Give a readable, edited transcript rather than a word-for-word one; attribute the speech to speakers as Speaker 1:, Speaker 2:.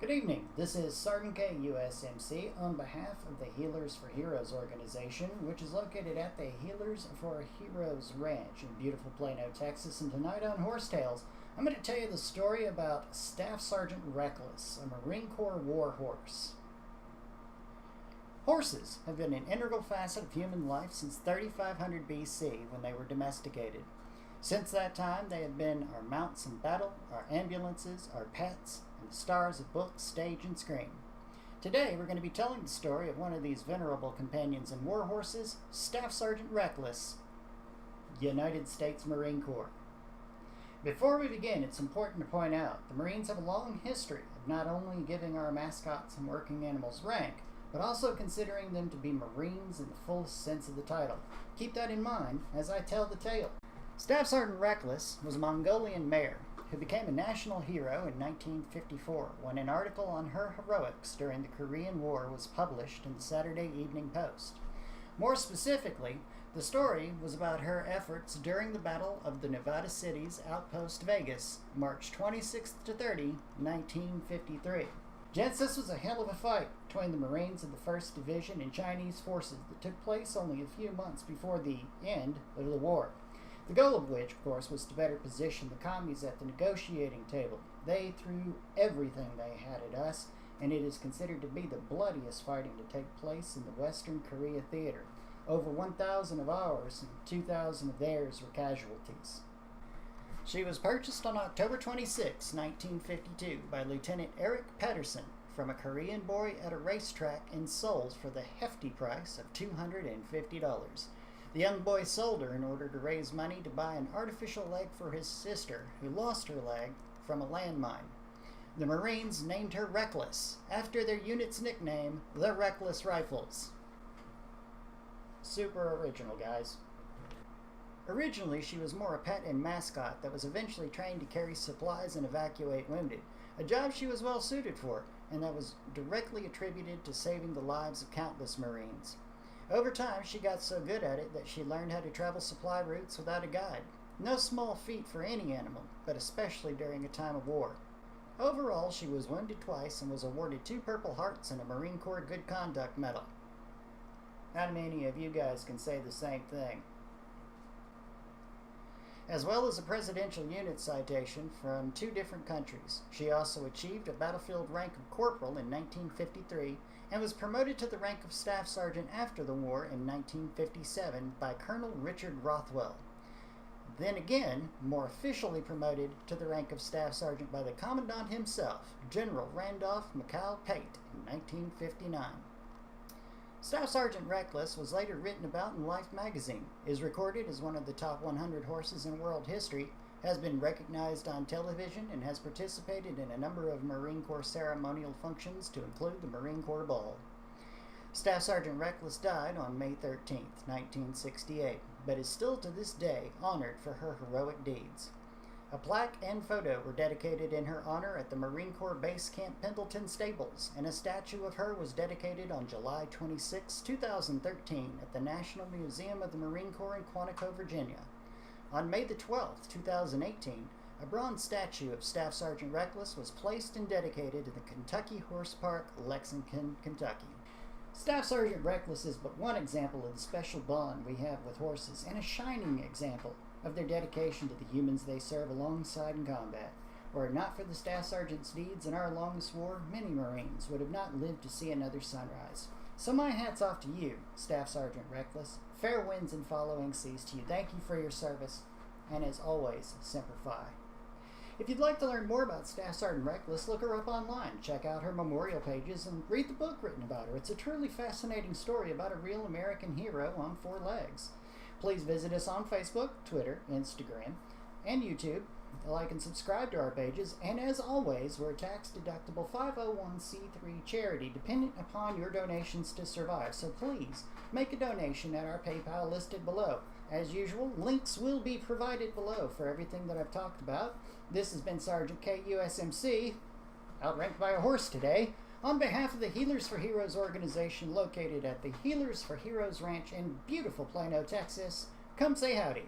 Speaker 1: Good evening. This is SSgt USMC on behalf of the Healers for Heroes organization, which is located at the Healers for Heroes Ranch in beautiful Plano, Texas. And tonight on Horse Tales, I'm going to tell you the story about Staff Sergeant Reckless, a Marine Corps war horse. Horses have been an integral facet of human life since 3500 BC when they were domesticated. Since that time, they have been our mounts in battle, our ambulances, our pets, and the stars of book, stage, and screen. Today, we're going to be telling the story of one of these venerable companions and war horses, Staff Sergeant Reckless, United States Marine Corps. Before we begin, it's important to point out the Marines have a long history of not only giving our mascots and working animals rank, but also considering them to be Marines in the fullest sense of the title. Keep that in mind as I tell the tale. Staff Sergeant Reckless was a Mongolian mare who became a national hero in 1954 when an article on her heroics during the Korean War was published in the Saturday Evening Post. More specifically, the story was about her efforts during the Battle of the Nevada City's outpost Vegas, March 26 to 30, 1953. Gents, this was a hell of a fight between the Marines of the 1st Division and Chinese forces that took place only a few months before the end of the war. The goal of which, of course, was to better position the commies at the negotiating table. They threw everything they had at us, and it is considered to be the bloodiest fighting to take place in the Western Korea theater. Over 1,000 of ours and 2,000 of theirs were casualties. She was purchased on October 26, 1952 by Lieutenant Eric Pedersen from a Korean boy at a racetrack and sold for the hefty price of $250. The young boy sold her in order to raise money to buy an artificial leg for his sister, who lost her leg from a landmine. The Marines named her Reckless, after their unit's nickname, the Reckless Rifles. Super original, guys. Originally, she was more a pet and mascot that was eventually trained to carry supplies and evacuate wounded, a job she was well suited for, and that was directly attributed to saving the lives of countless Marines. Over time, she got so good at it that she learned how to travel supply routes without a guide. No small feat for any animal, but especially during a time of war. Overall, she was wounded twice and was awarded 2 Purple Hearts and a Marine Corps Good Conduct Medal. Not many of you guys can say the same thing. As well as a Presidential Unit Citation from 2 different countries. She also achieved a battlefield rank of Corporal in 1953 and was promoted to the rank of Staff Sergeant after the war in 1957 by Colonel Richard Rothwell. Then again, more officially promoted to the rank of Staff Sergeant by the Commandant himself, General Randolph McCall Pate, in 1959. Staff Sergeant Reckless was later written about in Life magazine, is recorded as one of the top 100 horses in world history, has been recognized on television, and has participated in a number of Marine Corps ceremonial functions to include the Marine Corps Ball. Staff Sergeant Reckless died on May 13, 1968, but is still to this day honored for her heroic deeds. A plaque and photo were dedicated in her honor at the Marine Corps Base Camp Pendleton Stables, and a statue of her was dedicated on July 26, 2013 at the National Museum of the Marine Corps in Quantico, Virginia. On May 12, 2018, a bronze statue of Staff Sergeant Reckless was placed and dedicated in the Kentucky Horse Park, Lexington, Kentucky. Staff Sergeant Reckless is but one example of the special bond we have with horses, and a shining example of their dedication to the humans they serve alongside in combat. Were it not for the Staff Sergeant's deeds in our longest war, many Marines would have not lived to see another sunrise. So my hat's off to you, Staff Sergeant Reckless. Fair winds and following seas to you. Thank you for your service, and as always, Semper Fi. If you'd like to learn more about Staff Sergeant Reckless, look her up online, check out her memorial pages, and read the book written about her. It's a truly fascinating story about a real American hero on 4 legs. Please visit us on Facebook, Twitter, Instagram, and YouTube. Like and subscribe to our pages, and as always, we're a tax-deductible 501c3 charity dependent upon your donations to survive, so please make a donation at our PayPal listed below. As usual, links will be provided below for everything that I've talked about. This has been Sergeant K USMC, outranked by a horse today, on behalf of the Healers for Heroes organization located at the Healers for Heroes Ranch in beautiful Plano, Texas. Come say howdy.